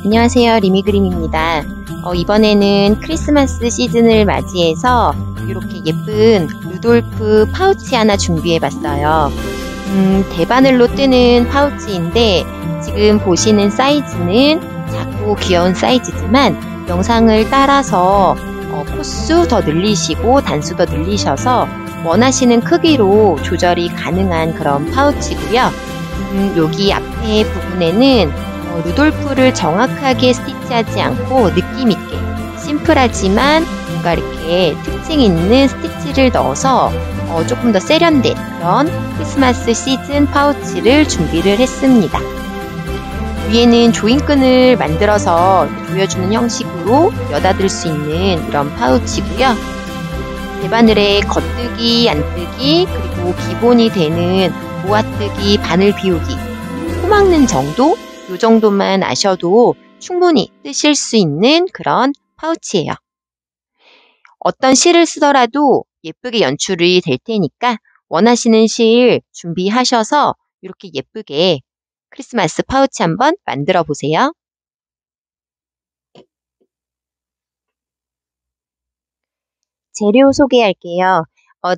안녕하세요. 리미그림입니다. 이번에는 크리스마스 시즌을 맞이해서 이렇게 예쁜 루돌프 파우치 하나 준비해봤어요. 대바늘로 뜨는 파우치인데 지금 보시는 사이즈는 작고 귀여운 사이즈지만 영상을 따라서 코수 더 늘리시고 단수 더 늘리셔서 원하시는 크기로 조절이 가능한 그런 파우치고요. 여기 앞에 부분에는 루돌프를 정확하게 스티치하지 않고 느낌 있게 심플하지만 뭔가 이렇게 특징 있는 스티치를 넣어서 조금 더 세련된 그런 크리스마스 시즌 파우치를 준비를 했습니다. 위에는 조인끈을 만들어서 조여주는 형식으로 여닫을 수 있는 이런 파우치고요. 대바늘에 겉뜨기, 안뜨기, 그리고 기본이 되는 모아뜨기, 바늘 비우기, 코 막는 정도? 이 정도만 아셔도 충분히 뜨실 수 있는 그런 파우치예요. 어떤 실을 쓰더라도 예쁘게 연출이 될 테니까 원하시는 실 준비하셔서 이렇게 예쁘게 크리스마스 파우치 한번 만들어 보세요. 재료 소개할게요.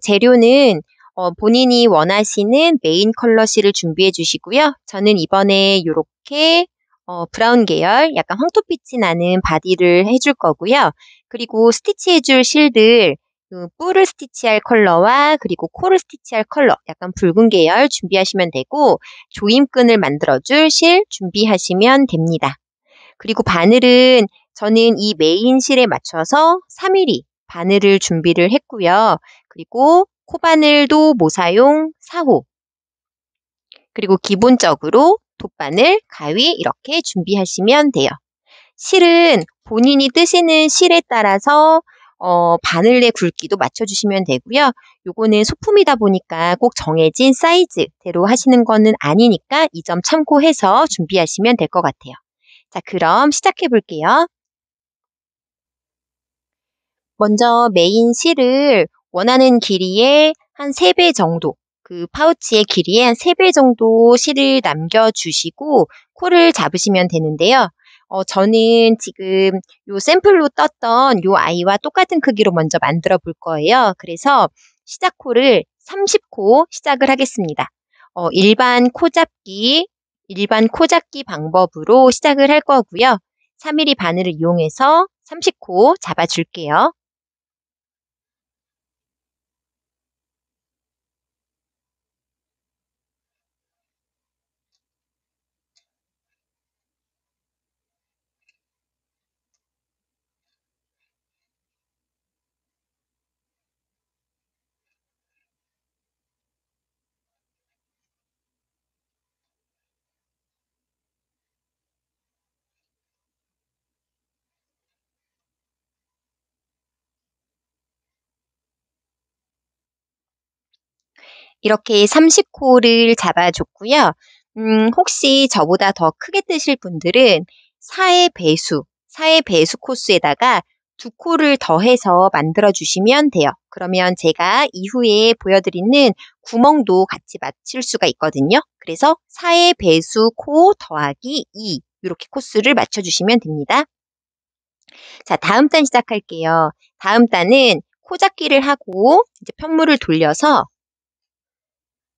재료는 본인이 원하시는 메인 컬러 실을 준비해 주시고요. 저는 이번에 이렇게 브라운 계열, 약간 황토빛이 나는 바디를 해줄 거고요. 그리고 스티치 해줄 실들, 뿔을 스티치할 컬러와 그리고 코를 스티치할 컬러, 약간 붉은 계열 준비하시면 되고 조임끈을 만들어줄 실 준비하시면 됩니다. 그리고 바늘은 저는 이 메인 실에 맞춰서 3mm 바늘을 준비를 했고요. 그리고 코바늘도 모사용 4호, 그리고 기본적으로 돗바늘, 가위 이렇게 준비하시면 돼요. 실은 본인이 뜨시는 실에 따라서 바늘의 굵기도 맞춰주시면 되고요. 요거는 소품이다 보니까 꼭 정해진 사이즈대로 하시는 거는 아니니까 이 점 참고해서 준비하시면 될 것 같아요. 자, 그럼 시작해 볼게요. 먼저 메인 실을 원하는 길이의 한 3배 정도, 그 파우치의 길이의 한 3배 정도 실을 남겨주시고 코를 잡으시면 되는데요. 저는 지금 요 샘플로 떴던 요 아이와 똑같은 크기로 먼저 만들어 볼 거예요. 그래서 시작코를 30코 시작을 하겠습니다. 일반 코 잡기 방법으로 시작을 할 거고요. 3mm 바늘을 이용해서 30코 잡아줄게요. 이렇게 30코를 잡아줬고요. 혹시 저보다 더 크게 뜨실 분들은 4의 배수 코스에다가 2코를 더해서 만들어주시면 돼요. 그러면 제가 이후에 보여드리는 구멍도 같이 맞출 수가 있거든요. 그래서 4의 배수 코 더하기 2 이렇게 코스를 맞춰주시면 됩니다. 자, 다음 단 시작할게요. 다음 단은 코 잡기를 하고 이제 편물을 돌려서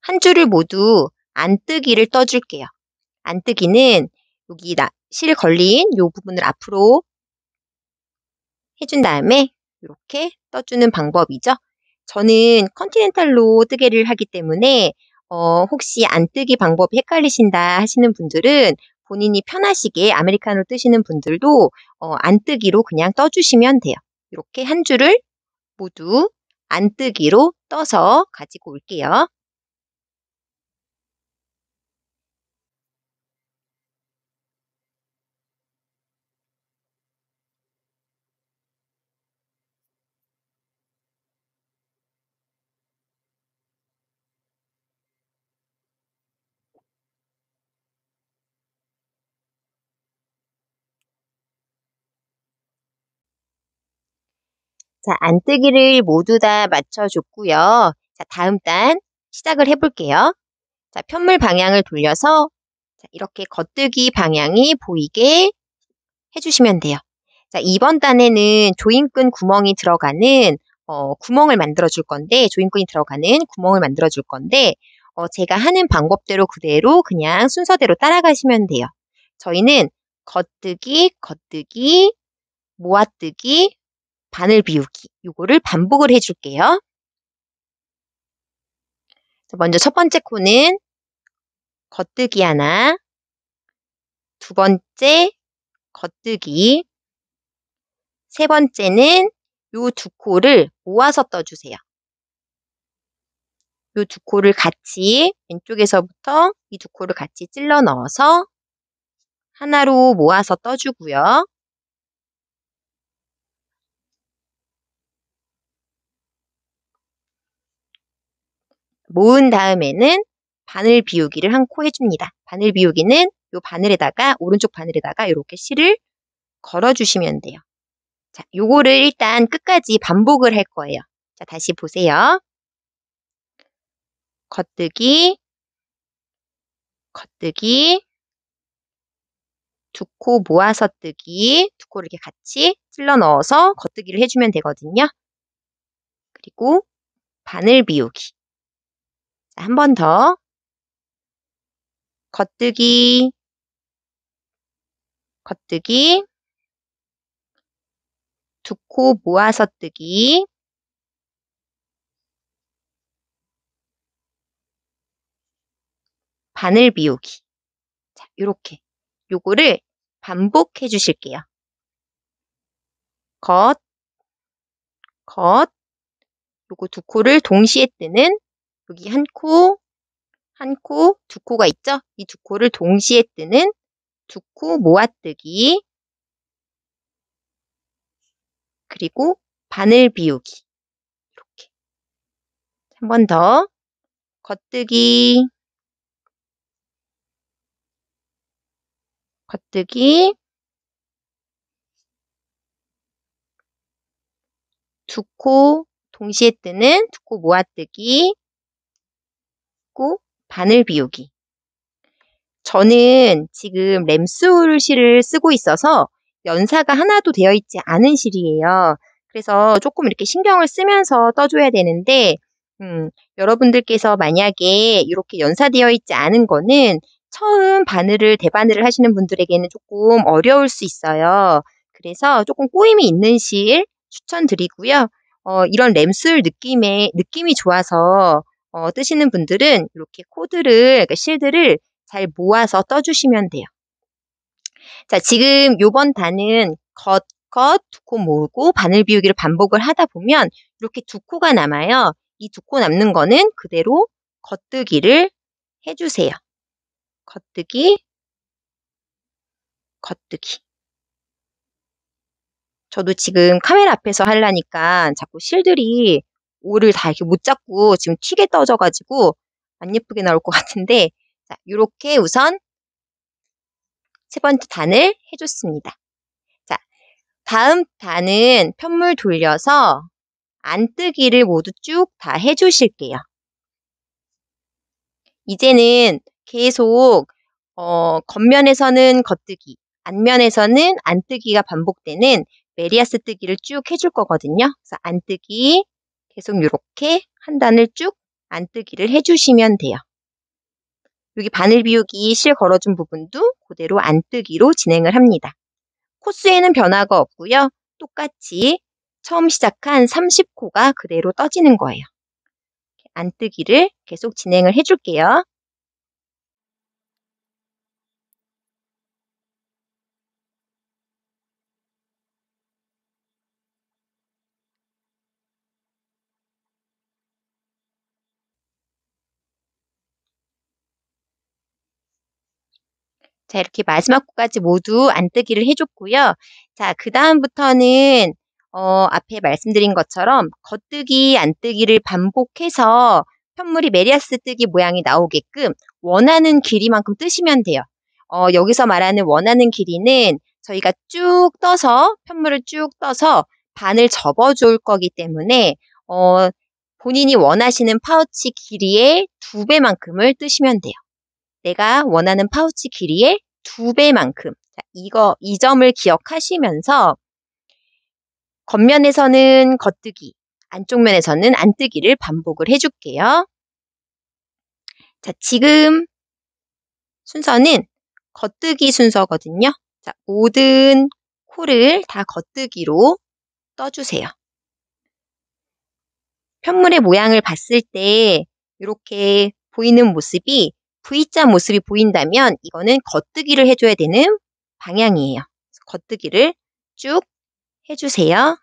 한 줄을 모두 안뜨기를 떠줄게요. 안뜨기는 여기 실 걸린 이 부분을 앞으로 해준 다음에 이렇게 떠주는 방법이죠. 저는 컨티넨탈로 뜨개를 하기 때문에 혹시 안뜨기 방법이 헷갈리신다 하시는 분들은 본인이 편하시게 아메리카노 뜨시는 분들도 안뜨기로 그냥 떠주시면 돼요. 이렇게 한 줄을 모두 안뜨기로 떠서 가지고 올게요. 자, 안뜨기를 모두 다 맞춰줬고요. 자, 다음 단 시작을 해볼게요. 자, 편물 방향을 돌려서 자, 이렇게 겉뜨기 방향이 보이게 해주시면 돼요. 자, 이번 단에는 조임끈 구멍이 들어가는 구멍을 만들어 줄 건데, 조임끈이 들어가는 구멍을 만들어 줄 건데, 제가 하는 방법대로 그대로 그냥 순서대로 따라가시면 돼요. 저희는 겉뜨기, 겉뜨기, 모아뜨기, 바늘 비우기 요거를 반복을 해줄게요. 먼저 첫 번째 코는 겉뜨기 하나, 두 번째 겉뜨기, 세 번째는 요 두 코를 모아서 떠주세요. 요 두 코를 같이 왼쪽에서부터 이 두 코를 같이 찔러 넣어서 하나로 모아서 떠주고요. 모은 다음에는 바늘 비우기를 한 코 해줍니다. 바늘 비우기는 요 바늘에다가 오른쪽 바늘에다가 이렇게 실을 걸어주시면 돼요. 자, 요거를 일단 끝까지 반복을 할 거예요. 자, 다시 보세요. 겉뜨기, 겉뜨기, 두 코 모아서 뜨기, 두 코를 이렇게 같이 찔러 넣어서 겉뜨기를 해주면 되거든요. 그리고 바늘 비우기. 자, 한 번 더. 겉뜨기, 겉뜨기, 두 코 모아서 뜨기, 바늘 비우기. 자, 요렇게. 요거를 반복해 주실게요. 겉, 겉, 요거 두 코를 동시에 뜨는 여기 한 코, 한 코, 두 코가 있죠? 이 두 코를 동시에 뜨는 두 코 모아뜨기, 그리고 바늘 비우기. 이렇게. 한 번 더. 겉뜨기, 겉뜨기, 두 코 동시에 뜨는 두 코 모아뜨기, 그리고 바늘 비우기. 저는 지금 램술 실을 쓰고 있어서 연사가 하나도 되어 있지 않은 실이에요. 그래서 조금 이렇게 신경을 쓰면서 떠줘야 되는데, 여러분들께서 만약에 이렇게 연사되어 있지 않은 거는 처음 대바늘을 하시는 분들에게는 조금 어려울 수 있어요. 그래서 조금 꼬임이 있는 실 추천드리고요. 이런 램술 느낌이 좋아서 뜨시는 분들은 이렇게 그러니까 실들을 잘 모아서 떠주시면 돼요. 자, 지금 요번 단은 겉, 두 코 모으고 바늘 비우기를 반복을 하다 보면 이렇게 두 코가 남아요. 이 두 코 남는 거는 그대로 겉뜨기를 해주세요. 겉뜨기, 겉뜨기. 저도 지금 카메라 앞에서 하려니까 자꾸 실들이 오를 다 이렇게 못 잡고 지금 튀게 떠져가지고 안 예쁘게 나올 것 같은데, 자, 요렇게 우선 세 번째 단을 해줬습니다. 자, 다음 단은 편물 돌려서 안뜨기를 모두 쭉 다 해주실게요. 이제는 계속 겉면에서는 겉뜨기, 앞면에서는 안뜨기가 반복되는 메리아스 뜨기를 쭉 해줄 거거든요. 그래서 안뜨기 계속 이렇게 한 단을 쭉 안뜨기를 해주시면 돼요. 여기 바늘 비우기 실 걸어준 부분도 그대로 안뜨기로 진행을 합니다. 코스에는 변화가 없고요. 똑같이 처음 시작한 30코가 그대로 떠지는 거예요. 안뜨기를 계속 진행을 해줄게요. 자, 이렇게 마지막 코까지 모두 안뜨기를 해줬고요. 자, 그 다음부터는 앞에 말씀드린 것처럼 겉뜨기, 안뜨기를 반복해서 편물이 메리아스 뜨기 모양이 나오게끔 원하는 길이만큼 뜨시면 돼요. 여기서 말하는 원하는 길이는 저희가 쭉 떠서 편물을 쭉 떠서 반을 접어줄 거기 때문에 본인이 원하시는 파우치 길이의 2배만큼을 뜨시면 돼요. 내가 원하는 파우치 길이의 2배만큼. 자, 이 점을 기억하시면서 겉면에서는 겉뜨기, 안쪽 면에서는 안뜨기를 반복을 해줄게요. 자, 지금 순서는 겉뜨기 순서거든요. 자, 모든 코를 다 겉뜨기로 떠주세요. 편물의 모양을 봤을 때 이렇게 보이는 모습이 V자 모습이 보인다면 이거는 겉뜨기를 해줘야 되는 방향이에요. 겉뜨기를 쭉 해주세요.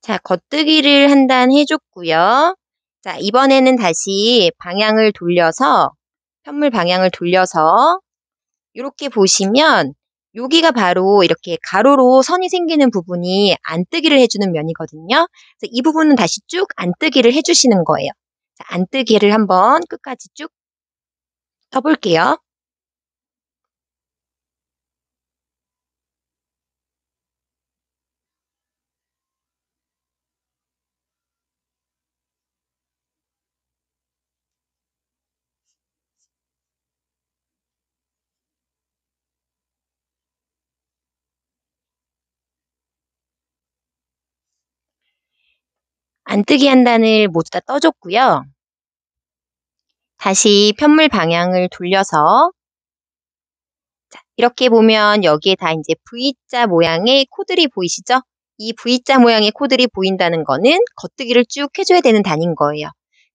자, 겉뜨기를 한 단 해줬고요. 자, 이번에는 다시 방향을 돌려서 편물 방향을 돌려서 이렇게 보시면 여기가 바로 이렇게 가로로 선이 생기는 부분이 안뜨기를 해주는 면이거든요. 그래서 이 부분은 다시 쭉 안뜨기를 해주시는 거예요. 자, 안뜨기를 한번 끝까지 쭉 떠볼게요. 안뜨기 한 단을 모두 다 떠줬고요. 다시 편물 방향을 돌려서 자, 이렇게 보면 여기에 다 이제 V자 모양의 코들이 보이시죠? 이 V자 모양의 코들이 보인다는 거는 겉뜨기를 쭉 해줘야 되는 단인 거예요.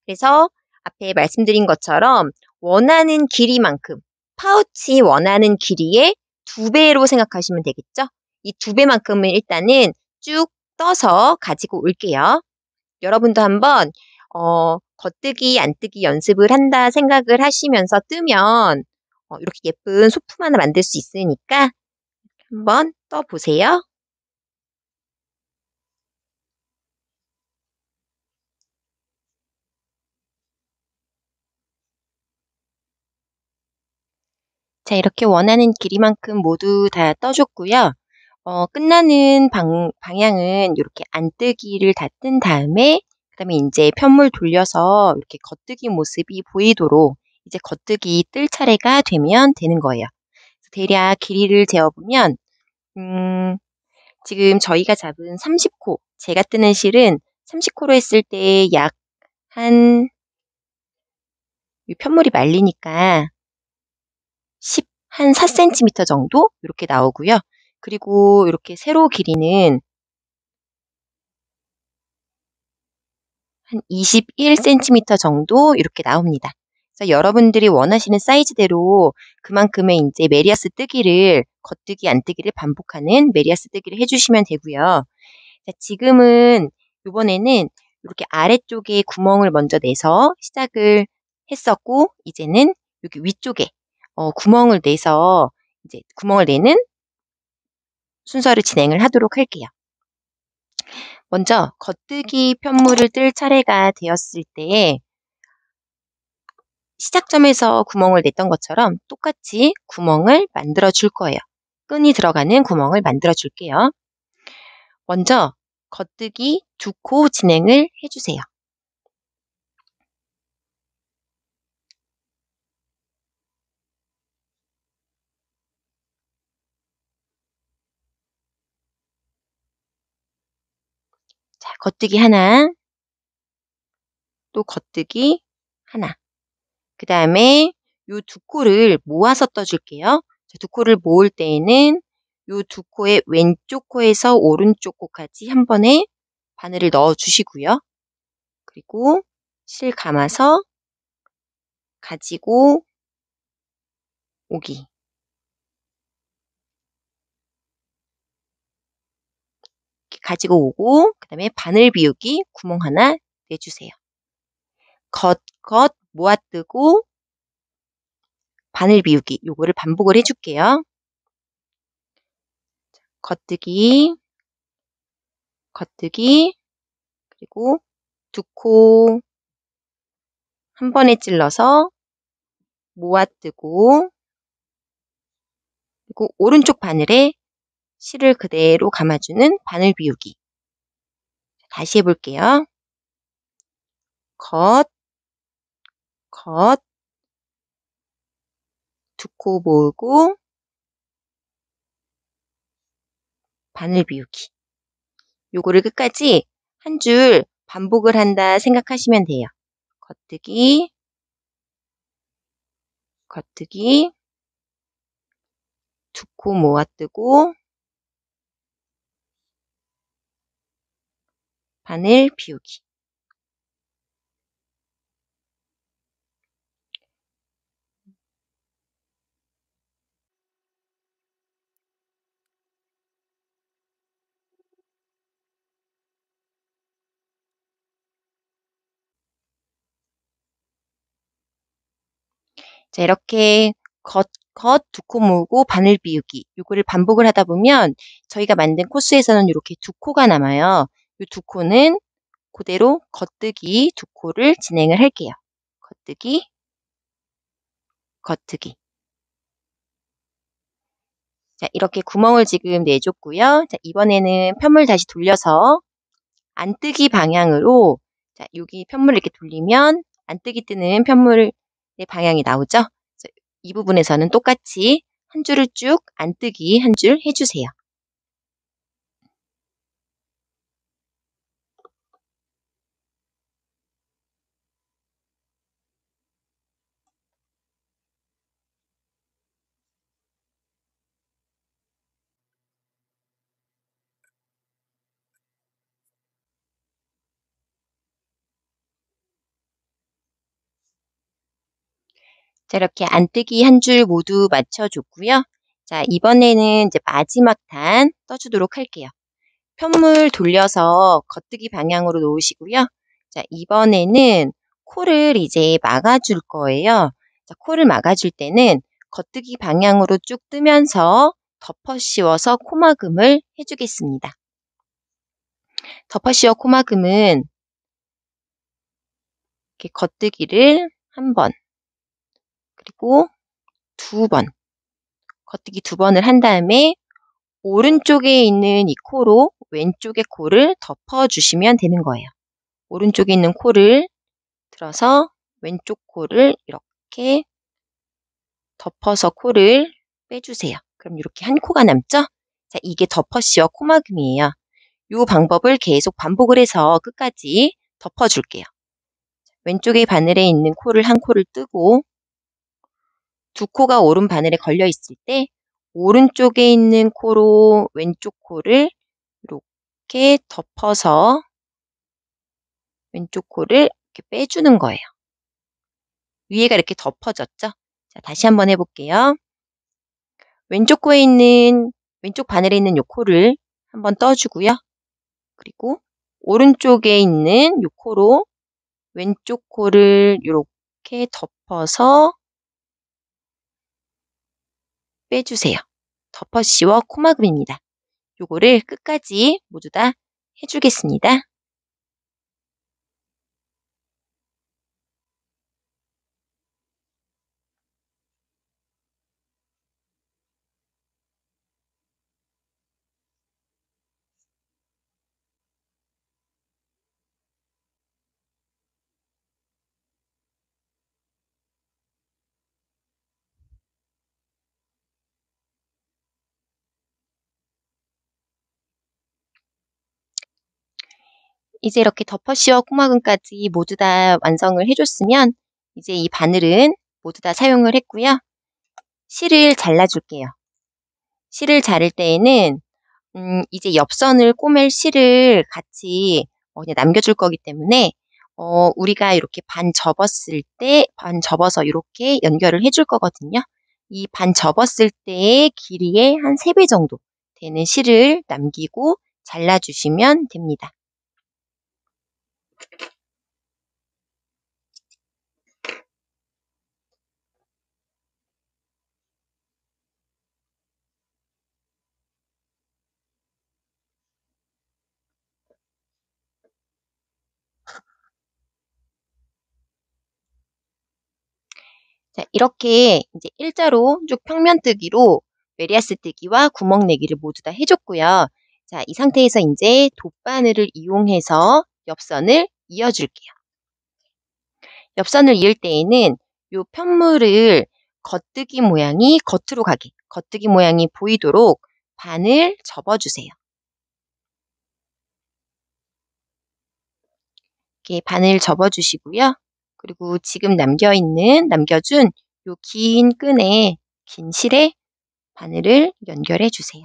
그래서 앞에 말씀드린 것처럼 원하는 길이만큼 파우치 원하는 길이의 2배로 생각하시면 되겠죠? 이 2배만큼을 일단은 쭉 떠서 가지고 올게요. 여러분도 한번 겉뜨기, 안뜨기 연습을 한다 생각을 하시면서 뜨면 이렇게 예쁜 소품 하나 만들 수 있으니까 한번 떠보세요. 자, 이렇게 원하는 길이만큼 모두 다 떠줬고요. 끝나는 방향은 이렇게 안뜨기를 다 뜬 다음에 그다음에 이제 편물 돌려서 이렇게 겉뜨기 모습이 보이도록 이제 겉뜨기 뜰 차례가 되면 되는 거예요. 대략 길이를 재어보면 지금 저희가 잡은 30코, 제가 뜨는 실은 30코로 했을 때 약 편물이 말리니까 한 4cm 정도 이렇게 나오고요. 그리고 이렇게 세로 길이는 한 21cm 정도 이렇게 나옵니다. 그래서 여러분들이 원하시는 사이즈대로 그만큼의 이제 메리아스 뜨기를 겉뜨기, 안뜨기를 반복하는 메리아스 뜨기를 해주시면 되고요. 자, 지금은 이번에는 이렇게 아래쪽에 구멍을 먼저 내서 시작을 했었고 이제는 여기 위쪽에 구멍을 내서 이제 구멍을 내는 순서를 진행을 하도록 할게요. 먼저 겉뜨기 편물을 뜰 차례가 되었을 때 시작점에서 구멍을 냈던 것처럼 똑같이 구멍을 만들어 줄 거예요. 끈이 들어가는 구멍을 만들어 줄게요. 먼저 겉뜨기 2코 진행을 해주세요. 자, 겉뜨기 하나, 또 겉뜨기 하나. 그 다음에 이 2코를 모아서 떠줄게요. 2코를 모을 때에는 이 2코의 왼쪽 코에서 오른쪽 코까지 한 번에 바늘을 넣어 주시고요. 그리고 실 감아서 가지고 오기. 가지고 오고 그 다음에 바늘 비우기 구멍 하나 내주세요. 겉 모아뜨고 바늘 비우기 요거를 반복을 해줄게요. 겉뜨기, 겉뜨기, 그리고 두 코 한 번에 찔러서 모아뜨고, 그리고 오른쪽 바늘에 실을 그대로 감아주는 바늘 비우기. 다시 해볼게요. 겉, 겉, 두 코 모으고 바늘 비우기. 요거를 끝까지 한 줄 반복을 한다 생각하시면 돼요. 겉뜨기, 겉뜨기, 두 코 모아뜨고 바늘 비우기. 자, 이렇게 겉 두 코 모으고 바늘 비우기. 요거를 반복을 하다 보면 저희가 만든 코스에서는 이렇게 두 코가 남아요. 이 두 코는 그대로 겉뜨기 두 코를 진행을 할게요. 겉뜨기, 겉뜨기. 자, 이렇게 구멍을 지금 내줬고요. 자, 이번에는 편물 다시 돌려서 안뜨기 방향으로, 자, 여기 편물을 이렇게 돌리면 안뜨기 뜨는 편물의 방향이 나오죠? 자, 이 부분에서는 똑같이 한 줄을 쭉 안뜨기 한 줄 해주세요. 자, 이렇게 안뜨기 한 줄 모두 맞춰줬고요. 자, 이번에는 이제 마지막 단 떠주도록 할게요. 편물 돌려서 겉뜨기 방향으로 놓으시고요. 자, 이번에는 코를 이제 막아줄 거예요. 자, 코를 막아줄 때는 겉뜨기 방향으로 쭉 뜨면서 덮어 씌워서 코막음을 해주겠습니다. 덮어 씌워 코막음은 이렇게 겉뜨기를 한 번, 그리고 두 번, 겉뜨기 두 번을 한 다음에 오른쪽에 있는 이 코로 왼쪽의 코를 덮어주시면 되는 거예요. 오른쪽에 있는 코를 들어서 왼쪽 코를 이렇게 덮어서 코를 빼주세요. 그럼 이렇게 한 코가 남죠? 자, 이게 덮어 씌워 코막음이에요. 이 방법을 계속 반복을 해서 끝까지 덮어줄게요. 왼쪽에 바늘에 있는 코를 한 코를 뜨고 두 코가 오른 바늘에 걸려 있을 때 오른쪽에 있는 코로 왼쪽 코를 이렇게 덮어서 왼쪽 코를 이렇게 빼주는 거예요. 위에가 이렇게 덮어졌죠? 자, 다시 한번 해볼게요. 왼쪽 코에 있는, 왼쪽 바늘에 있는 요 코를 한번 떠주고요. 그리고 오른쪽에 있는 요 코로 왼쪽 코를 이렇게 덮어서 빼주세요. 덮어 씌워 코막음입니다. 요거를 끝까지 모두 다 해주겠습니다. 이제 이렇게 덮어 씌워 코막음까지 모두 다 완성을 해줬으면 이제 이 바늘은 모두 다 사용을 했고요. 실을 잘라줄게요. 실을 자를 때에는 이제 옆선을 꼬맬 실을 같이 그냥 남겨줄 거기 때문에 우리가 이렇게 반 접었을 때 반 접어서 이렇게 연결을 해줄 거거든요. 이 반 접었을 때의 길이의 한 3배 정도 되는 실을 남기고 잘라주시면 됩니다. 자, 이렇게 이제 일자로 쭉 평면뜨기로 메리아스 뜨기와 구멍 내기를 모두 다 해줬고요. 자, 이 상태에서 이제 돗바늘을 이용해서 옆선을 이어줄게요. 옆선을 이을 때에는 요 편물을 겉뜨기 모양이 겉으로 가게, 겉뜨기 모양이 보이도록 반을 접어주세요. 이렇게 반을 접어주시고요. 그리고 지금 남겨준 요 긴 끈에, 긴 실에 바늘을 연결해 주세요.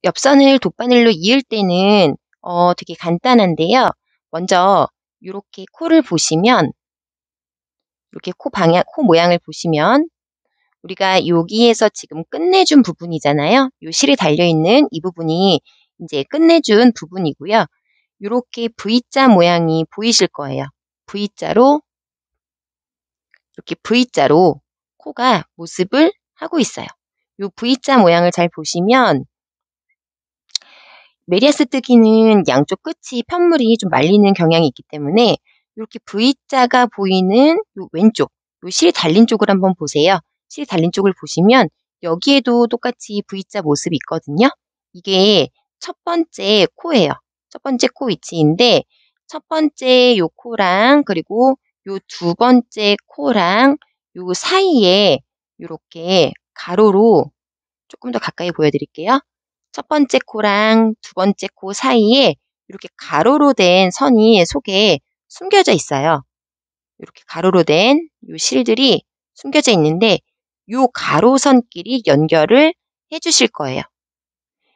옆선을 돗바늘로 이을 때는 되게 간단한데요. 먼저 이렇게 코를 보시면, 이렇게 코 모양을 보시면 우리가 여기에서 지금 끝내준 부분이잖아요. 요 실이 달려있는 이 부분이 이제 끝내준 부분이고요. 이렇게 V자 모양이 보이실 거예요. 이렇게 V자로 코가 모습을 하고 있어요. 요 V자 모양을 잘 보시면 메리아스 뜨기는 양쪽 끝이 편물이 좀 말리는 경향이 있기 때문에 이렇게 V자가 보이는 요 왼쪽, 요 실이 달린 쪽을 한번 보세요. 실이 달린 쪽을 보시면 여기에도 똑같이 V자 모습이 있거든요. 이게 첫 번째 코예요. 첫 번째 코 위치인데 첫 번째 요 코랑 그리고 요 두 번째 코랑 요 사이에 이렇게 가로로 조금 더 가까이 보여드릴게요. 첫 번째 코랑 두 번째 코 사이에 이렇게 가로로 된 선이 속에 숨겨져 있어요. 이렇게 가로로 된 이 실들이 숨겨져 있는데 이 가로선끼리 연결을 해주실 거예요.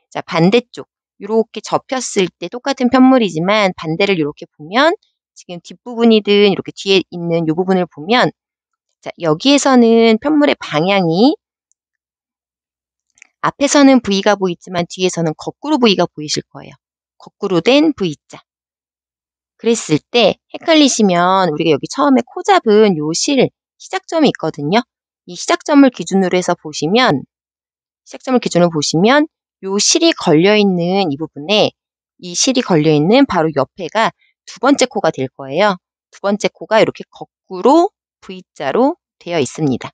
자, 반대쪽 이렇게 접혔을 때 똑같은 편물이지만 반대를 이렇게 보면 지금 뒷부분이든 이렇게 뒤에 있는 이 부분을 보면 자, 여기에서는 편물의 방향이 앞에서는 V가 보이지만 뒤에서는 거꾸로 V가 보이실 거예요. 거꾸로 된 V자. 그랬을 때 헷갈리시면 우리가 여기 처음에 코 잡은 요 실, 시작점이 있거든요. 이 시작점을 기준으로 요 실이 걸려있는 이 부분에 이 실이 걸려있는 바로 옆에가 두 번째 코가 될 거예요. 두 번째 코가 이렇게 거꾸로 V자로 되어 있습니다.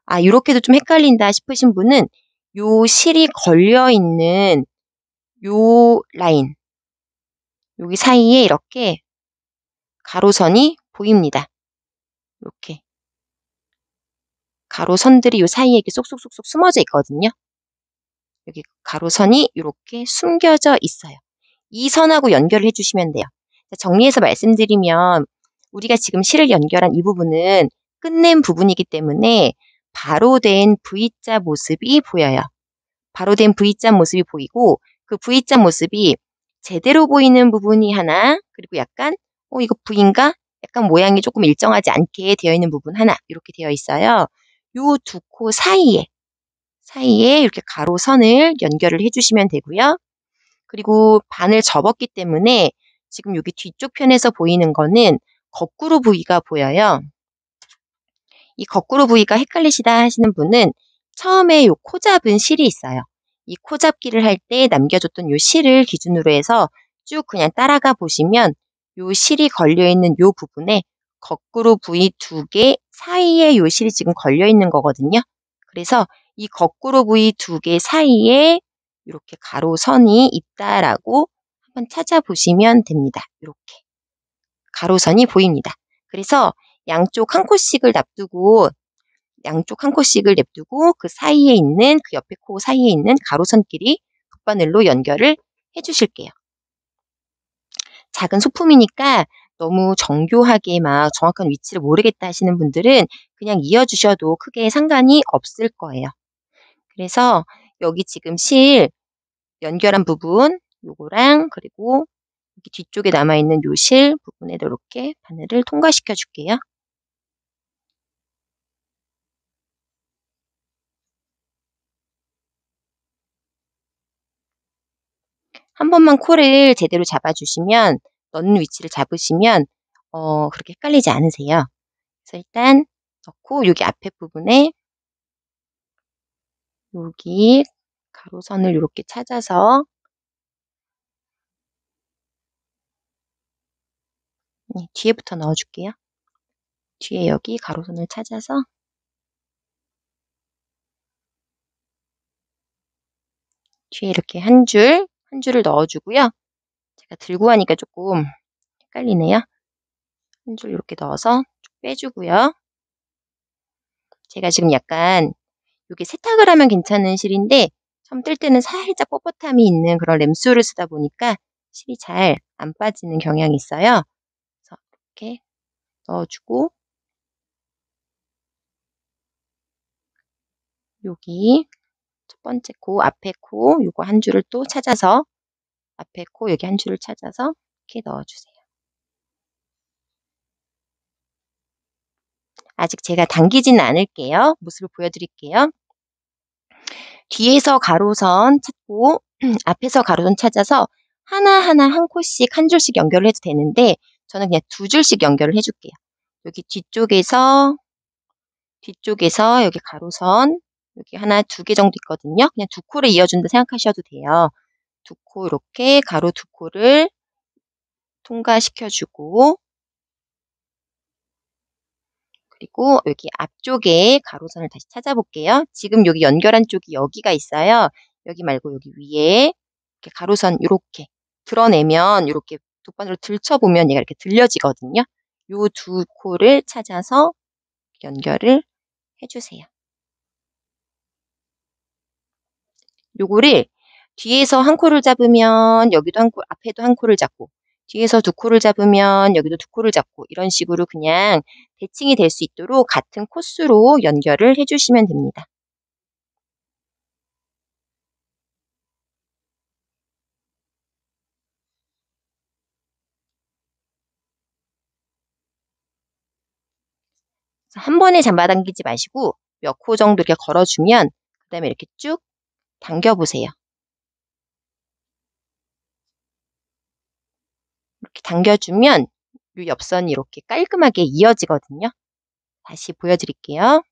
아, 이렇게도 좀 헷갈린다 싶으신 분은 요 실이 걸려있는 요 라인, 여기 사이에 이렇게 가로선이 보입니다. 이렇게 가로선들이 요 사이에 이렇게 쏙쏙쏙쏙 숨어져 있거든요. 여기 가로선이 이렇게 숨겨져 있어요. 이 선하고 연결을 해주시면 돼요. 정리해서 말씀드리면 우리가 지금 실을 연결한 이 부분은 끝낸 부분이기 때문에 바로 된 V자 모습이 보여요. 바로 된 V자 모습이 보이고 그 V자 모습이 제대로 보이는 부분이 하나, 그리고 약간 이거 V인가? 약간 모양이 조금 일정하지 않게 되어 있는 부분 하나 이렇게 되어 있어요. 요 두 코 사이에 이렇게 가로선을 연결을 해주시면 되고요. 그리고 반을 접었기 때문에 지금 여기 뒤쪽 편에서 보이는 거는 거꾸로 V가 보여요. 이 거꾸로 V가 헷갈리시다 하시는 분은 처음에 요 코 잡은 실이 있어요. 이 코 잡기를 할 때 남겨줬던 요 실을 기준으로 해서 쭉 그냥 따라가 보시면 요 실이 걸려있는 요 부분에 거꾸로 V 두 개 사이에 요 실이 지금 걸려있는 거거든요. 그래서 이 거꾸로 V 두 개 사이에 이렇게 가로선이 있다라고 한번 찾아보시면 됩니다. 이렇게 가로선이 보입니다. 그래서 양쪽 한 코씩을 냅두고 그 사이에 있는 그 옆에 코 사이에 있는 가로선끼리 돗바늘로 연결을 해주실게요. 작은 소품이니까 너무 정교하게 막 정확한 위치를 모르겠다 하시는 분들은 그냥 이어주셔도 크게 상관이 없을 거예요. 그래서 여기 지금 실 연결한 부분 요거랑 그리고 여기 뒤쪽에 남아있는 요 실 부분에도 이렇게 바늘을 통과시켜 줄게요. 한 번만 코를 제대로 잡아주시면 넣는 위치를 잡으시면 그렇게 헷갈리지 않으세요. 그래서 일단 넣고 여기 앞에 부분에 여기 가로선을 이렇게 찾아서 네, 뒤에부터 넣어줄게요. 뒤에 여기 가로선을 찾아서 뒤에 이렇게 한 줄을 넣어주고요. 제가 들고 하니까 조금 헷갈리네요. 한 줄 이렇게 넣어서 쭉 빼주고요. 제가 지금 약간 이게 세탁을 하면 괜찮은 실인데 처음 뜰 때는 살짝 뻣뻣함이 있는 그런 램수를 쓰다 보니까 실이 잘 안 빠지는 경향이 있어요. 그래서 이렇게 넣어주고 여기 첫 번째 코, 앞에 코 요거 한 줄을 또 찾아서 앞에 코 여기 한 줄을 찾아서 이렇게 넣어주세요. 아직 제가 당기지는 않을게요. 모습을 보여드릴게요. 뒤에서 가로선 찾고 앞에서 가로선 찾아서 하나하나 한 코씩 한 줄씩 연결을 해도 되는데 저는 그냥 두 줄씩 연결을 해줄게요. 여기 뒤쪽에서 여기 가로선 여기 하나 두 개 정도 있거든요. 그냥 두 코를 이어준다 생각하셔도 돼요. 두 코 이렇게 가로 두 코를 통과시켜주고 그리고 여기 앞쪽에 가로선을 다시 찾아볼게요. 지금 여기 연결한 쪽이 여기가 있어요. 여기 말고 여기 위에 이렇게 가로선 이렇게 드러내면 이렇게 돗바늘로 들쳐보면 얘가 이렇게 들려지거든요. 요 두 코를 찾아서 연결을 해주세요. 요거를 뒤에서 한 코를 잡으면 여기도 한 코, 앞에도 한 코를 잡고 뒤에서 두 코를 잡으면 여기도 두 코를 잡고 이런 식으로 그냥 대칭이 될 수 있도록 같은 코스로 연결을 해주시면 됩니다. 한 번에 잡아당기지 마시고 몇 코 정도 이렇게 걸어주면 그 다음에 이렇게 쭉 당겨보세요. 이렇게 당겨주면 이 옆선이 이렇게 깔끔하게 이어지거든요. 다시 보여드릴게요.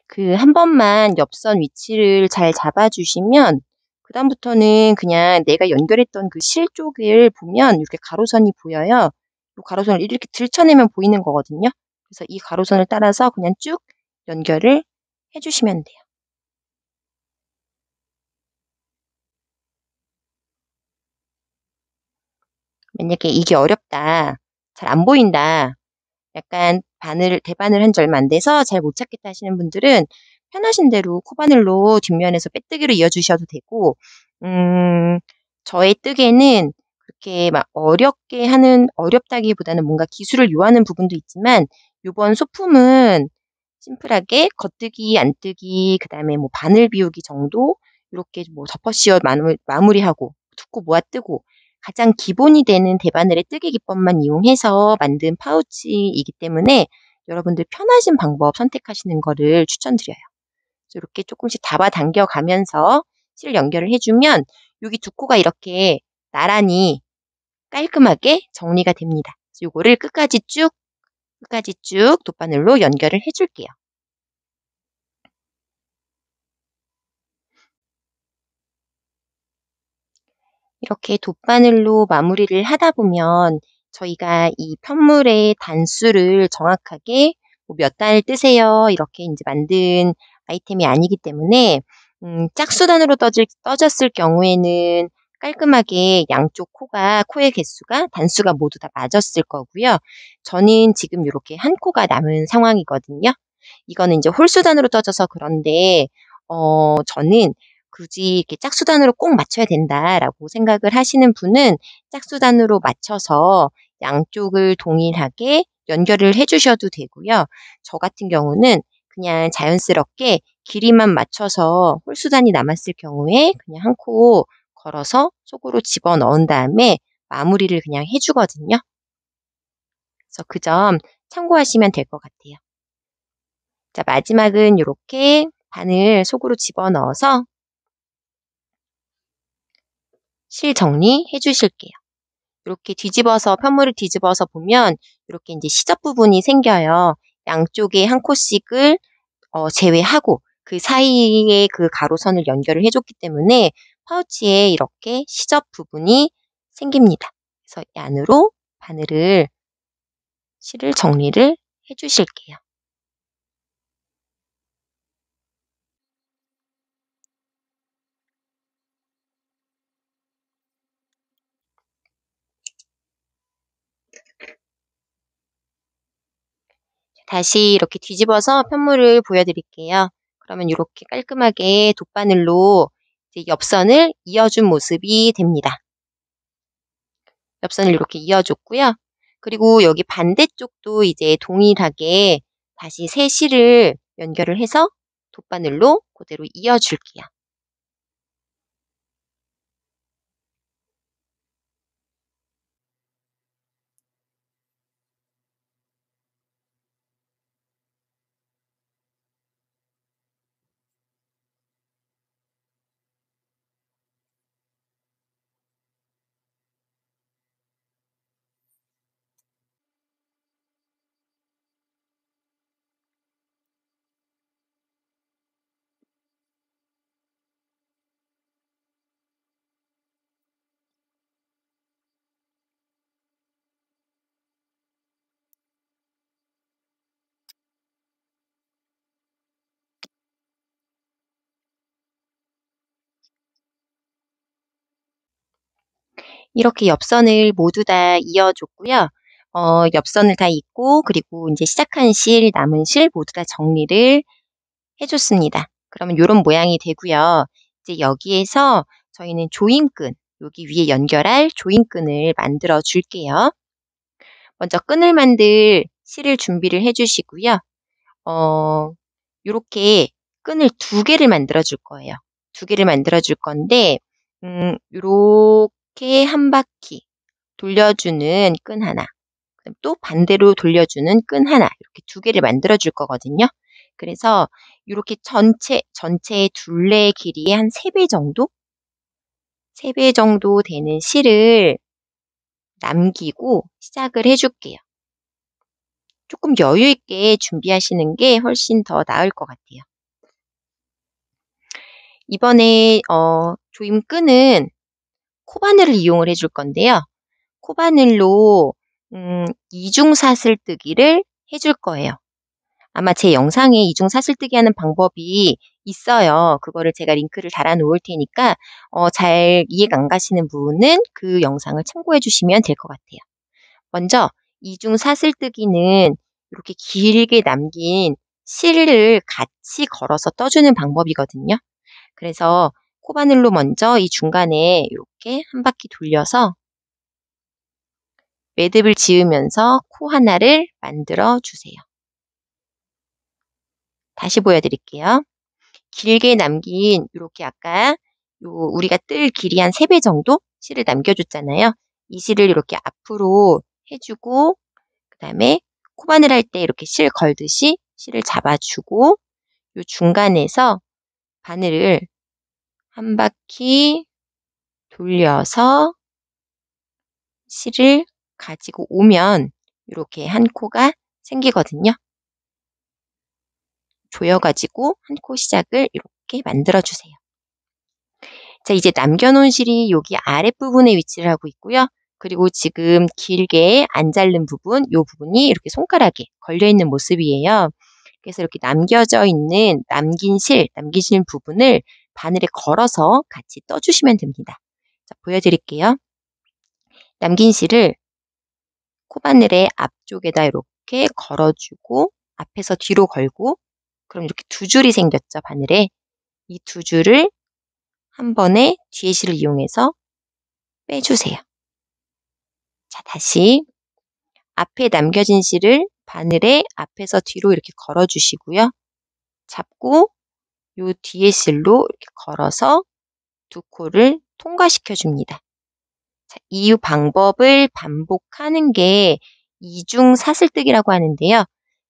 그 한 번만 옆선 위치를 잘 잡아주시면 그다음부터는 그냥 내가 연결했던 그 실 쪽을 보면 이렇게 가로선이 보여요. 이 가로선을 이렇게 들쳐내면 보이는 거거든요. 그래서 이 가로선을 따라서 그냥 쭉 연결을 해주시면 돼요. 만약에 이게 어렵다, 잘 안 보인다, 약간 대바늘 한 지 얼마 안 돼서 잘 못 찾겠다 하시는 분들은 편하신 대로 코바늘로 뒷면에서 빼뜨기로 이어주셔도 되고, 음, 저의 뜨개는 그렇게 막 어렵다기보다는 뭔가 기술을 요하는 부분도 있지만, 요번 소품은 심플하게 겉뜨기, 안뜨기, 그 다음에 뭐 바늘 비우기 정도, 이렇게 뭐 덮어씌워 마무리하고, 두 코 모아 뜨고, 가장 기본이 되는 대바늘의 뜨개 기법만 이용해서 만든 파우치이기 때문에 여러분들 편하신 방법 선택하시는 거를 추천드려요. 그래서 이렇게 조금씩 잡아당겨 가면서 실 연결을 해주면 여기 두 코가 이렇게 나란히 깔끔하게 정리가 됩니다. 그래서 요거를 끝까지 쭉 돗바늘로 연결을 해줄게요. 이렇게 돗바늘로 마무리를 하다 보면 저희가 이 편물의 단수를 정확하게 뭐몇 단을 뜨세요 이렇게 이제 만든 아이템이 아니기 때문에 짝수단으로 떠졌을 경우에는 깔끔하게 양쪽 코의 개수가 단수가 모두 다 맞았을 거고요. 저는 지금 이렇게 한 코가 남은 상황이거든요. 이거는 이제 홀수단으로 떠져서 그런데 저는 굳이 이렇게 짝수단으로 꼭 맞춰야 된다라고 생각을 하시는 분은 짝수단으로 맞춰서 양쪽을 동일하게 연결을 해 주셔도 되고요. 저 같은 경우는 그냥 자연스럽게 길이만 맞춰서 홀수단이 남았을 경우에 그냥 한 코 걸어서 속으로 집어넣은 다음에 마무리를 그냥 해 주거든요. 그래서 그 점 참고하시면 될 것 같아요. 자, 마지막은 요렇게 바늘 속으로 집어넣어서 실 정리해 주실게요. 이렇게 뒤집어서 편물을 뒤집어서 보면 이렇게 인제 시접 부분이 생겨요. 양쪽에 한 코씩을 제외하고 그 사이에 그 가로선을 연결을 해 줬기 때문에 파우치에 이렇게 시접 부분이 생깁니다. 그래서 이 안으로 바늘을 실을 정리를 해 주실게요. 다시 이렇게 뒤집어서 편물을 보여 드릴게요. 그러면 요렇게 깔끔하게 돗바늘로 이제 옆선을 이어준 모습이 됩니다. 옆선을 이렇게 이어 줬고요. 그리고 여기 반대쪽도 이제 동일하게 다시 새 실을 연결을 해서 돗바늘로 그대로 이어 줄게요. 이렇게 옆선을 모두 다 이어 줬고요. 옆선을 다 잇고 그리고 인제 시작한 실, 남은 실 모두 다 정리를 해 줬습니다. 그러면 요런 모양이 되고요. 이제 여기에서 저희는 조임끈, 여기 위에 연결할 조임끈을 만들어 줄게요. 먼저 끈을 만들 실을 준비를 해 주시고요. 어 요렇게 끈을 2개를 만들어 줄 거예요. 2개를 만들어 줄 건데 요렇게 한 바퀴 돌려주는 끈 하나, 그다음에 또 반대로 돌려주는 끈 하나, 이렇게 2개를 만들어 줄 거거든요. 그래서 요렇게 전체 둘레 길이의 한 3배 정도? 3배 정도 되는 실을 남기고 시작을 해 줄게요. 쪼끔 여유 있게 준비하시는 게 훨씬 더 나을 것 같아요. 이번에 조임끈은 코바늘을 이용을 해줄 건데요. 코바늘로 이중 사슬뜨기를 해줄 거예요. 아마 제 영상에 이중 사슬뜨기 하는 방법이 있어요. 그거를 제가 링크를 달아 놓을 테니까 잘 이해가 안 가시는 부분은 그 영상을 참고해 주시면 될 것 같아요. 먼저 이중 사슬뜨기는 이렇게 길게 남긴 실을 같이 걸어서 떠주는 방법이거든요. 그래서 코바늘로 먼저 이 중간에 이렇게 한 바퀴 돌려서 매듭을 지으면서 코 하나를 만들어 주세요. 다시 보여드릴게요. 길게 남긴 이렇게 아까 우리가 뜰 길이 한 3배 정도 실을 남겨줬잖아요. 이 실을 이렇게 앞으로 해주고 그다음에 코바늘 할 때 이렇게 실 걸듯이 실을 잡아주고 요 중간에서 바늘을 한 바퀴 돌려서 실을 가지고 오면 이렇게 한 코가 생기거든요. 조여가지고 한 코 시작을 이렇게 만들어 주세요. 자, 이제 남겨놓은 실이 여기 아랫부분에 위치를 하고 있고요. 그리고 지금 길게 안 자른 부분, 이 부분이 이렇게 손가락에 걸려있는 모습이에요. 그래서 이렇게 남긴 실 부분을 바늘에 걸어서 같이 떠주시면 됩니다. 자, 보여드릴게요. 남긴 실을 코바늘의 앞쪽에다 이렇게 걸어주고 앞에서 뒤로 걸고 그럼 이렇게 2줄이 생겼죠, 바늘에. 이 2줄을 한 번에 뒤에 실을 이용해서 빼주세요. 자, 다시 앞에 남겨진 실을 바늘에 앞에서 뒤로 이렇게 걸어주시고요. 잡고 요 뒤에 실로 이렇게 걸어서 두 코를 통과시켜 줍니다. 자, 이 방법을 반복하는 게 이중 사슬뜨기라고 하는데요.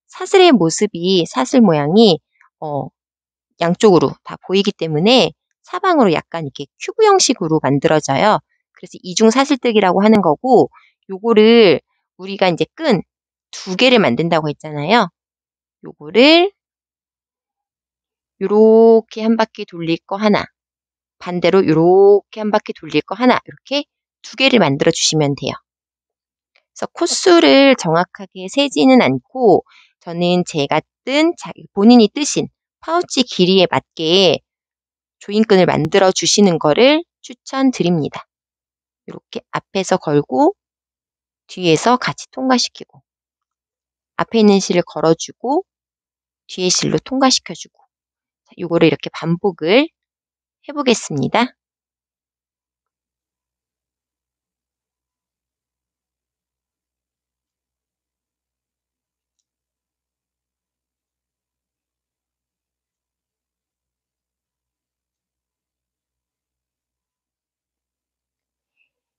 사슬의 모습이 사슬 모양이 양쪽으로 다 보이기 때문에 사방으로 약간 이렇게 큐브 형식으로 만들어져요. 그래서 이중 사슬뜨기라고 하는 거고 요거를 우리가 이제 끈 두 개를 만든다고 했잖아요. 요거를 요렇게 한 바퀴 돌릴 거 하나, 반대로 요렇게 한 바퀴 돌릴 거 하나 이렇게 두 개를 만들어 주시면 돼요. 그래서 코수를 정확하게 세지는 않고 저는 제가 본인이 뜨신 파우치 길이에 맞게 조인끈을 만들어 주시는 거를 추천드립니다. 이렇게 앞에서 걸고 뒤에서 같이 통과시키고 앞에 있는 실을 걸어주고 뒤에 실로 통과시켜주고 이거를 이렇게 반복을 해보겠습니다.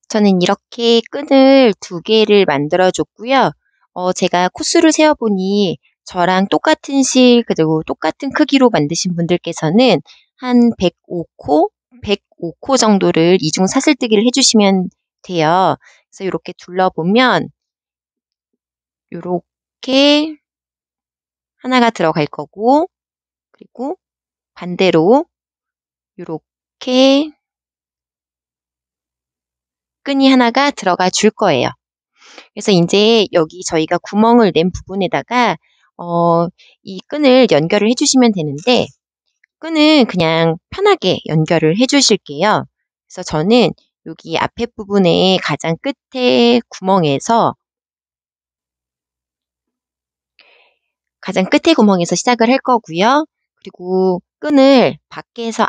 저는 이렇게 끈을 두 개를 만들어 줬고요. 제가 코수를 세어보니 저랑 똑같은 실 그리고 똑같은 크기로 만드신 분들께서는 한 105코, 105코 정도를 이중 사슬뜨기를 해주시면 돼요. 그래서 이렇게 둘러보면 이렇게 하나가 들어갈 거고 그리고 반대로 이렇게 끈이 하나가 들어가 줄 거예요. 그래서 인제 여기 저희가 구멍을 낸 부분에다가 어 이 끈을 연결을 해 주시면 되는데 끈은 그냥 편하게 연결을 해 주실게요. 그래서 저는 여기 앞에 부분에 가장 끝에 구멍에서 시작을 할 거고요. 그리고 끈을 밖에서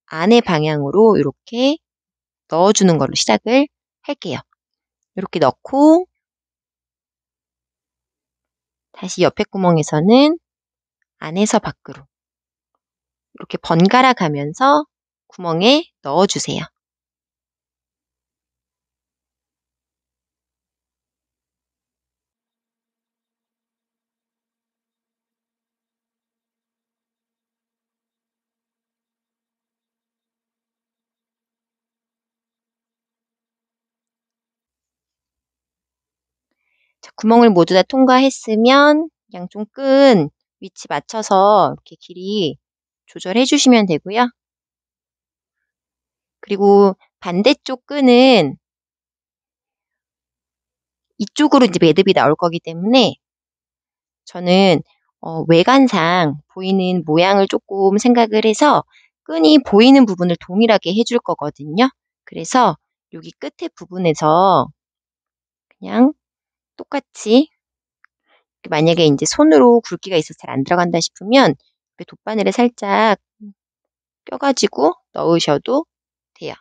안의 방향으로 요렇게 넣어 주는 걸로 시작을 할게요. 요렇게 넣고 다시 옆에 구멍에서는 안에서 밖으로 이렇게 번갈아 가면서 구멍에 넣어 주세요. 자, 구멍을 모두 다 통과했으면 양쪽 끈 위치 맞춰서 이렇게 길이 조절해 주시면 되고요. 그리고 반대쪽 끈은 이쪽으로 이제 매듭이 나올 거기 때문에 저는 외관상 보이는 모양을 조금 생각을 해서 끈이 보이는 부분을 동일하게 해줄 거거든요. 그래서 여기 끝에 부분에서 그냥 똑같이 만약에 이제 손으로 굵기가 있어서 잘 안 들어간다 싶으면 이렇게 돗바늘에 살짝 껴가지고 넣으셔도 돼요.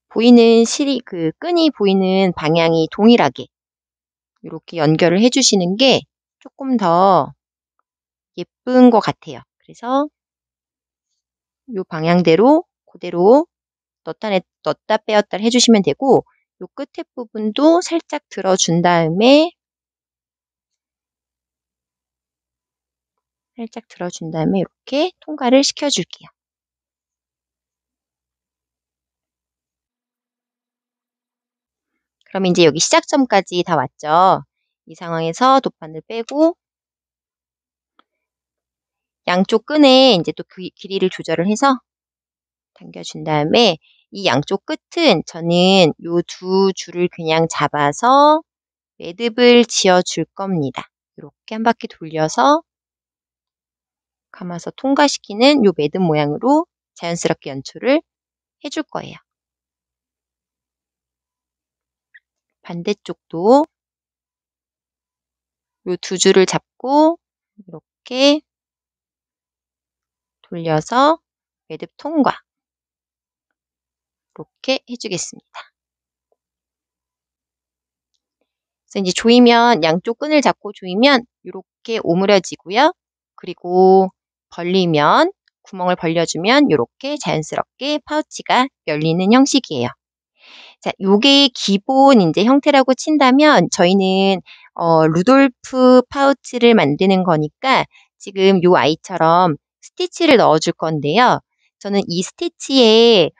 보이는 그 끈이 보이는 방향이 동일하게 이렇게 연결을 해주시는 게 조금 더 예쁜 것 같아요. 그래서 이 방향대로 그대로 넣었다 빼었다 해주시면 되고 요 끝에 부분도 살짝 들어준 다음에 이렇게 통과를 시켜줄게요. 그럼 이제 여기 시작점까지 다 왔죠. 이 상황에서 돗바늘 빼고 양쪽 끈에 이제 또 길이를 조절을 해서 당겨준 다음에 이 양쪽 끝은 저는 요 두 줄을 그냥 잡아서 매듭을 지어 줄 겁니다. 이렇게 한 바퀴 돌려서 감아서 통과시키는 요 매듭 모양으로 자연스럽게 연출을 해줄 거예요. 반대쪽도 요 두 줄을 잡고 이렇게 돌려서 매듭 통과 이렇게 해주겠습니다. 그래서 이제 조이면 양쪽 끈을 잡고 조이면 이렇게 오므려지고요. 그리고 벌리면 구멍을 벌려주면 이렇게 자연스럽게 파우치가 열리는 형식이에요. 자, 요게 기본 이제 형태라고 친다면 저희는 루돌프 파우치를 만드는 거니까 지금 요 아이처럼 스티치를 넣어줄 건데요. 저는 이 스티치에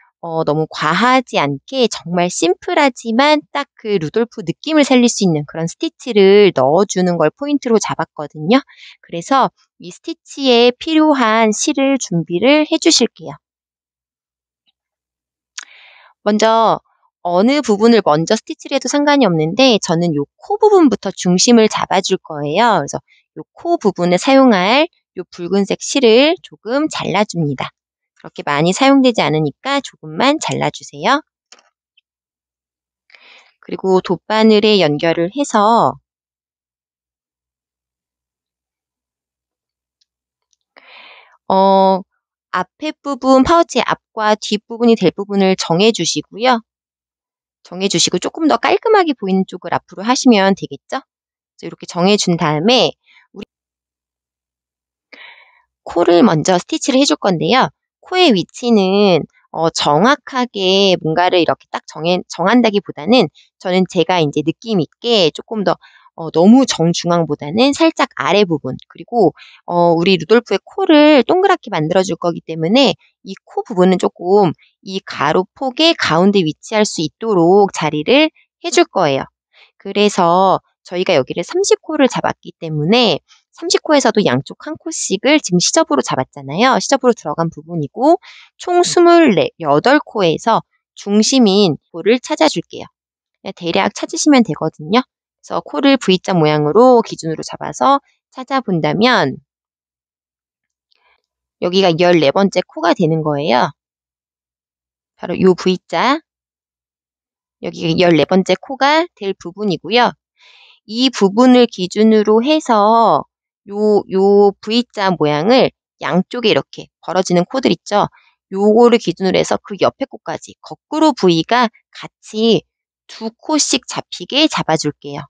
너무 과하지 않게 정말 심플하지만 딱 그 루돌프 느낌을 살릴 수 있는 그런 스티치를 넣어주는 걸 포인트로 잡았거든요. 그래서 이 스티치에 필요한 실을 준비를 해주실게요. 먼저 어느 부분을 먼저 스티치를 해도 상관이 없는데 저는 요 코 부분부터 중심을 잡아줄 거예요. 그래서 요 코 부분에 사용할 요 붉은색 실을 조금 잘라줍니다. 그렇게 많이 사용되지 않으니까 조금만 잘라주세요. 그리고 돗바늘에 연결을 해서 앞에 부분, 파우치의 앞과 뒷부분이 될 부분을 정해주시고요. 정해주시고 조금 더 깔끔하게 보이는 쪽을 앞으로 하시면 되겠죠? 이렇게 정해준 다음에 우리 코를 먼저 스티치를 해줄 건데요. 코의 위치는 정확하게 뭔가를 이렇게 딱 정한다기보다는 저는 제가 이제 느낌 있게 조금 더 너무 정중앙보다는 살짝 아래 부분 그리고 우리 루돌프의 코를 동그랗게 만들어줄 거기 때문에 이 코 부분은 조금 이 가로폭의 가운데 위치할 수 있도록 자리를 해줄 거예요. 그래서 저희가 여기를 30코를 잡았기 때문에 30코에서도 양쪽 한 코씩을 지금 시접으로 잡았잖아요. 시접으로 들어간 부분이고 총 28코에서 중심인 코를 찾아줄게요. 대략 찾으시면 되거든요. 그래서 코를 V자 모양으로 기준으로 잡아서 찾아본다면 여기가 14번째 코가 되는 거예요. 바로 이 V자, 여기가 14번째 코가 될 부분이고요. 이 부분을 기준으로 해서 요 V자 모양을 양쪽에 이렇게 벌어지는 코들 있죠. 요거를 기준으로 해서 그 옆에 코까지 거꾸로 V가 같이 두 코씩 잡히게 잡아줄게요.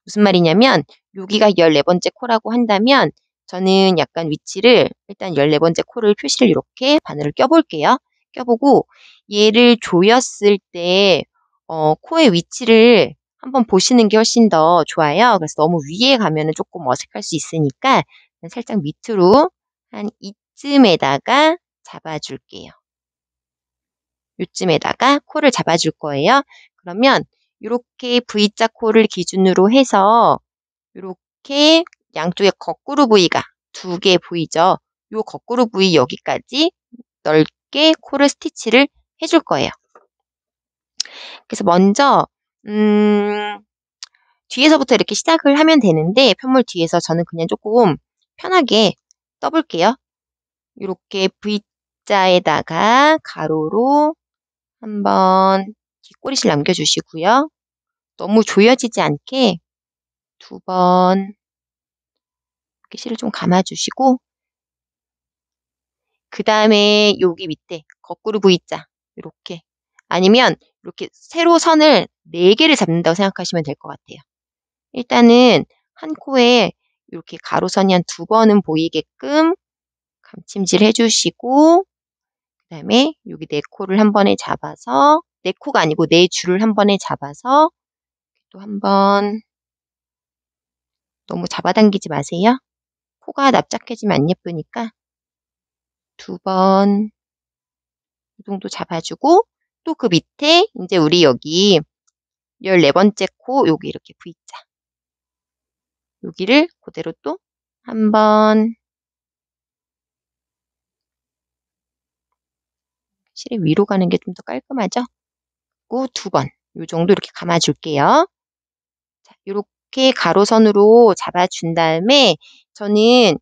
무슨 말이냐면 여기가 14번째 코라고 한다면 저는 약간 위치를 일단 14번째 코를 표시를 이렇게 바늘을 껴볼게요. 껴보고 얘를 조였을 때 코의 위치를 한번 보시는 게 훨씬 더 좋아요. 그래서 너무 위에 가면은 조금 어색할 수 있으니까 살짝 밑으로 한 이쯤에다가 잡아줄게요. 요쯤에다가 코를 잡아줄 거예요. 그러면 이렇게 V자 코를 기준으로 해서 이렇게 양쪽에 거꾸로 V가 두 개 보이죠? 요 거꾸로 V 여기까지 넓게 코를 스티치를 해줄 거예요. 그래서 먼저 뒤에서부터 이렇게 시작을 하면 되는데 편물 뒤에서 저는 그냥 조금 편하게 떠볼게요. 이렇게 V자에다가 가로로 한번 뒷꼬리실 남겨주시고요. 너무 조여지지 않게 두 번 이렇게 실을 좀 감아주시고 그 다음에 여기 밑에 거꾸로 V자 이렇게 아니면 이렇게 세로 선을 4개를 잡는다고 생각하시면 될 것 같아요. 일단은 한 코에 이렇게 가로선이 한 2번은 보이게끔 감침질 해주시고 그 다음에 여기 4코를 한 번에 잡아서 4코가 아니고 4줄을 한 번에 잡아서 또 한 번 너무 잡아당기지 마세요. 코가 납작해지면 안 예쁘니까 2번 이 정도 잡아주고 또 그 밑에 이제 우리 여기 14번째 코 여기 이렇게 V자 여기를 그대로 또 한 번 실의 위로 가는 게 좀 더 깔끔하죠? 그리고 2번 이 정도 이렇게 감아줄게요. 자, 이렇게 가로선으로 잡아준 다음에 저는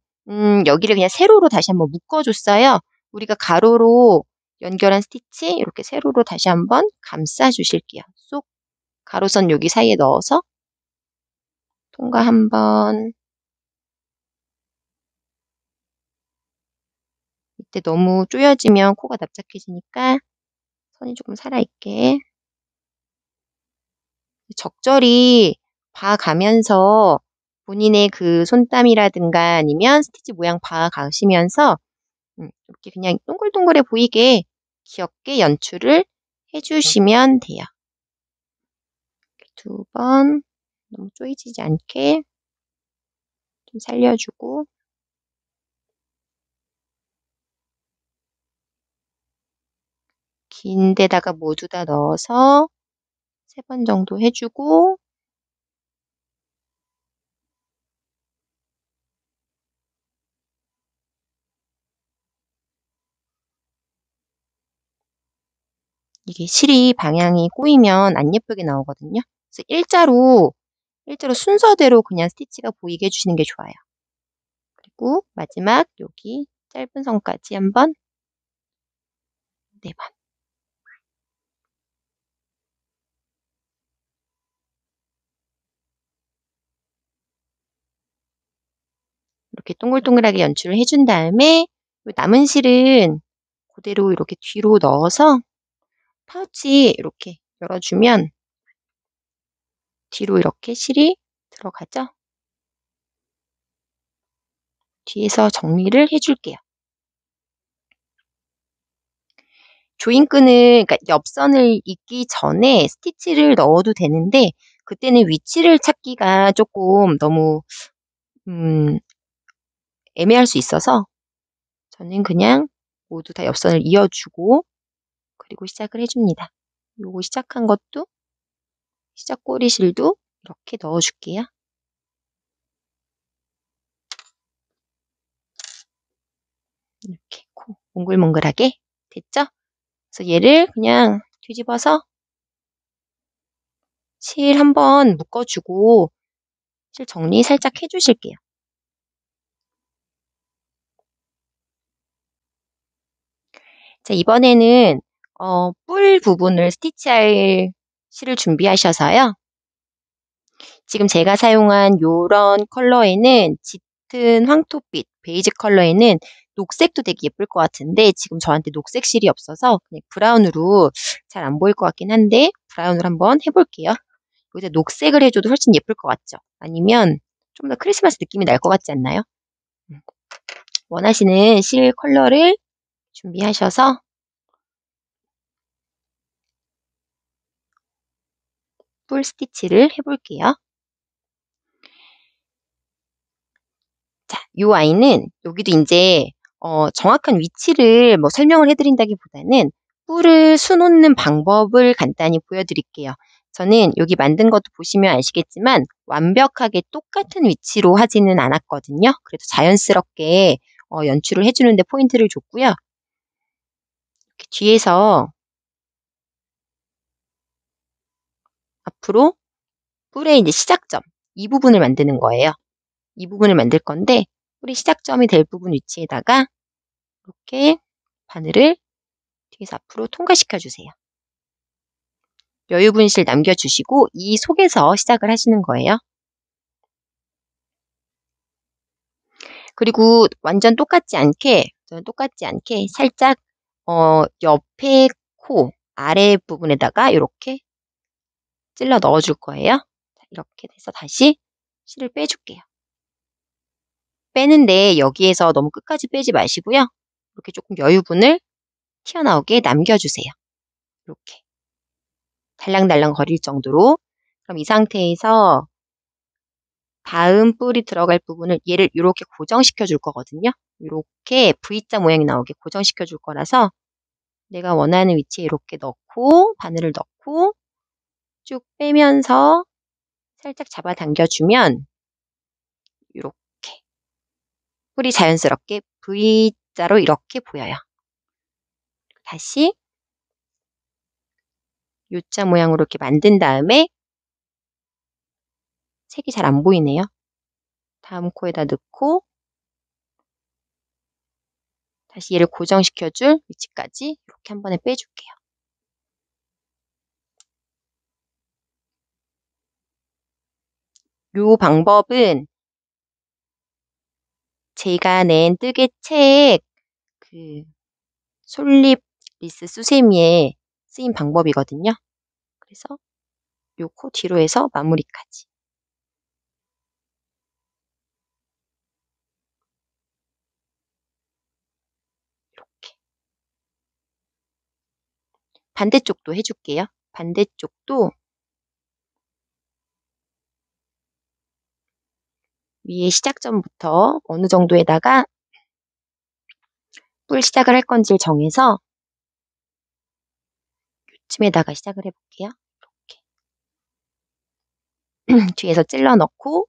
여기를 그냥 세로로 다시 한번 묶어줬어요. 우리가 가로로 연결한 스티치 이렇게 세로로 다시 한번 감싸 주실게요. 쏙 가로선 여기 사이에 넣어서 통과 한 번. 이때 너무 조여지면 코가 납작해지니까 선이 조금 살아있게 적절히 봐가면서 본인의 그 손땀이라든가 아니면 스티치 모양 봐가시면서 이렇게 그냥 동글동글해 보이게 귀엽게 연출을 해주시면 돼요. 두 번 너무 조이지지 않게 좀 살려주고 긴 데다가 모두 다 넣어서 3번 정도 해주고 이게 실이 방향이 꼬이면 안 예쁘게 나오거든요. 그래서 일자로 순서대로 그냥 스티치가 보이게 해주시는 게 좋아요. 그리고 마지막 여기 짧은 선까지 한번 4번. 이렇게 동글동글하게 연출을 해준 다음에 남은 실은 그대로 이렇게 뒤로 넣어서 파우치 이렇게 열어주면 뒤로 이렇게 실이 들어가죠. 뒤에서 정리를 해줄게요. 조인끈을 그러니까 옆선을 잇기 전에 스티치를 넣어도 되는데 그때는 위치를 찾기가 조금 너무 애매할 수 있어서 저는 그냥 모두 다 옆선을 이어주고 그리고 시작을 해줍니다. 요거 시작한 것도 시작 꼬리실도 이렇게 넣어줄게요. 이렇게 몽글몽글하게 됐죠? 그래서 얘를 그냥 뒤집어서 실 한번 묶어주고 실 정리 살짝 해주실게요. 자, 이번에는 뿔 부분을 스티치할 실을 준비하셔서요. 지금 제가 사용한 요런 컬러에는 짙은 황토빛, 베이지 컬러에는 녹색도 되게 예쁠 것 같은데 지금 저한테 녹색 실이 없어서 그냥 브라운으로 잘 안 보일 것 같긴 한데 브라운으로 한번 해볼게요. 여기다 녹색을 해줘도 훨씬 예쁠 것 같죠? 아니면 좀 더 크리스마스 느낌이 날 것 같지 않나요? 원하시는 실 컬러를 준비하셔서 뿔 스티치를 해볼게요. 자, 요 아이는 여기도 이제 정확한 위치를 뭐 설명을 해드린다기보다는 뿔을 수놓는 방법을 간단히 보여드릴게요. 저는 여기 만든 것도 보시면 아시겠지만 완벽하게 똑같은 위치로 하지는 않았거든요. 그래도 자연스럽게 연출을 해주는데 포인트를 줬고요. 이렇게 뒤에서 앞으로 뿔의 이제 시작점 이 부분을 만드는 거예요. 이 부분을 만들 건데 뿔이 시작점이 될 부분 위치에다가 이렇게 바늘을 뒤에서 앞으로 통과시켜 주세요. 여유 분실 남겨주시고 이 속에서 시작을 하시는 거예요. 그리고 완전 똑같지 않게 살짝 옆에 코 아래 부분에다가 이렇게 찔러 넣어줄 거예요. 이렇게 돼서 다시 실을 빼줄게요. 빼는데 여기에서 너무 끝까지 빼지 마시고요. 이렇게 조금 여유분을 튀어나오게 남겨주세요. 이렇게 달랑달랑 거릴 정도로. 그럼 이 상태에서 다음 뿔이 들어갈 부분을 얘를 이렇게 고정시켜 줄 거거든요. 이렇게 V자 모양이 나오게 고정시켜 줄 거라서 내가 원하는 위치에 이렇게 넣고 바늘을 넣고 쭉 빼면서 살짝 잡아당겨주면 이렇게 뿔이 자연스럽게 V자로 이렇게 보여요. 다시 U자 모양으로 이렇게 만든 다음에 색이 잘 안 보이네요. 다음 코에다 넣고 다시 얘를 고정시켜줄 위치까지 이렇게 한 번에 빼줄게요. 요 방법은 제가 낸 뜨개책 그 솔잎 리스 수세미에 쓰인 방법이거든요. 그래서 요 코 뒤로 해서 마무리까지. 이렇게. 반대쪽도 해줄게요. 반대쪽도 위에 시작점부터 어느 정도에다가 뿔 시작을 할 건지를 정해서 요쯤에다가 시작을 해볼게요. 이렇게. 뒤에서 찔러 넣고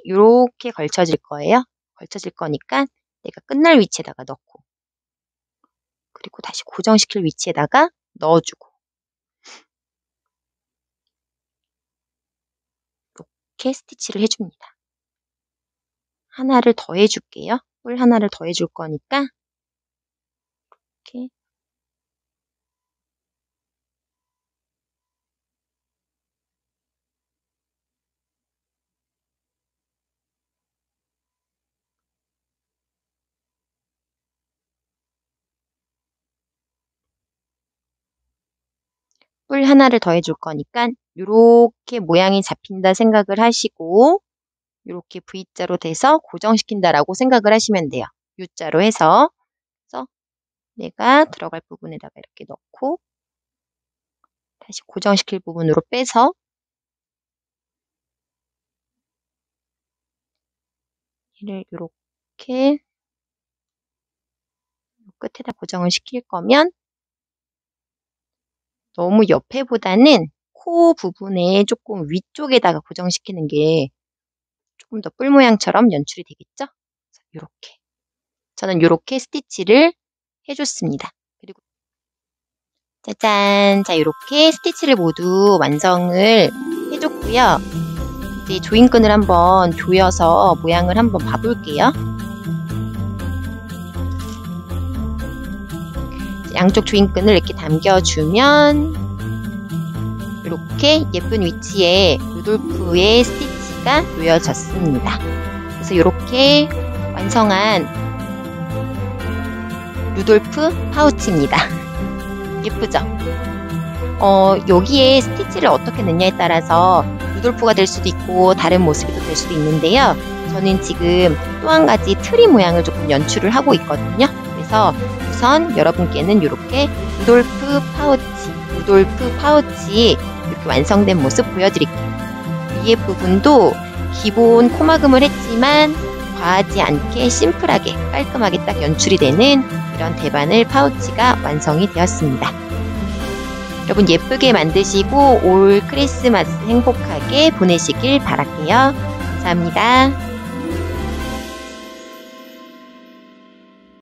요렇게 걸쳐질 거예요. 걸쳐질 거니까 내가 끝날 위치에다가 넣고 그리고 다시 고정시킬 위치에다가 넣어주고 이렇게 스티치를 해줍니다. 하나를 더 해줄게요. 뿔 하나를 더 해줄 거니까 이렇게 뿔 하나를 더 해줄 거니까 이렇게 모양이 잡힌다 생각을 하시고 이렇게 V자로 돼서 고정시킨다라고 생각을 하시면 돼요. U자로 해서 그래서 내가 들어갈 부분에다가 이렇게 넣고 다시 고정시킬 부분으로 빼서 얘를 이렇게 끝에다 고정을 시킬 거면 너무 옆에보다는 코 부분에 조금 위쪽에다가 고정시키는 게 조금 더 뿔 모양처럼 연출이 되겠죠? 이렇게. 저는 이렇게 스티치를 해줬습니다. 그리고 짜잔! 자, 이렇게 스티치를 모두 완성을 해줬고요. 이제 조인끈을 한번 조여서 모양을 한번 봐볼게요. 양쪽 조인끈을 이렇게 당겨주면 이렇게 예쁜 위치에 루돌프의 스티치가 놓여졌습니다. 그래서 이렇게 완성한 루돌프 파우치입니다. 예쁘죠? 여기에 스티치를 어떻게 넣냐에 따라서 루돌프가 될 수도 있고 다른 모습이 될 수도 있는데요. 저는 지금 또 한 가지 트리 모양을 조금 연출을 하고 있거든요. 그래서 우선 여러분께는 이렇게 루돌프 파우치 이렇게 완성된 모습 보여드릴게요. 위에 부분도 기본 코막음을 했지만 과하지 않게 심플하게 깔끔하게 딱 연출이 되는 이런 대바늘 파우치가 완성이 되었습니다. 여러분 예쁘게 만드시고 올 크리스마스 행복하게 보내시길 바랄게요. 감사합니다.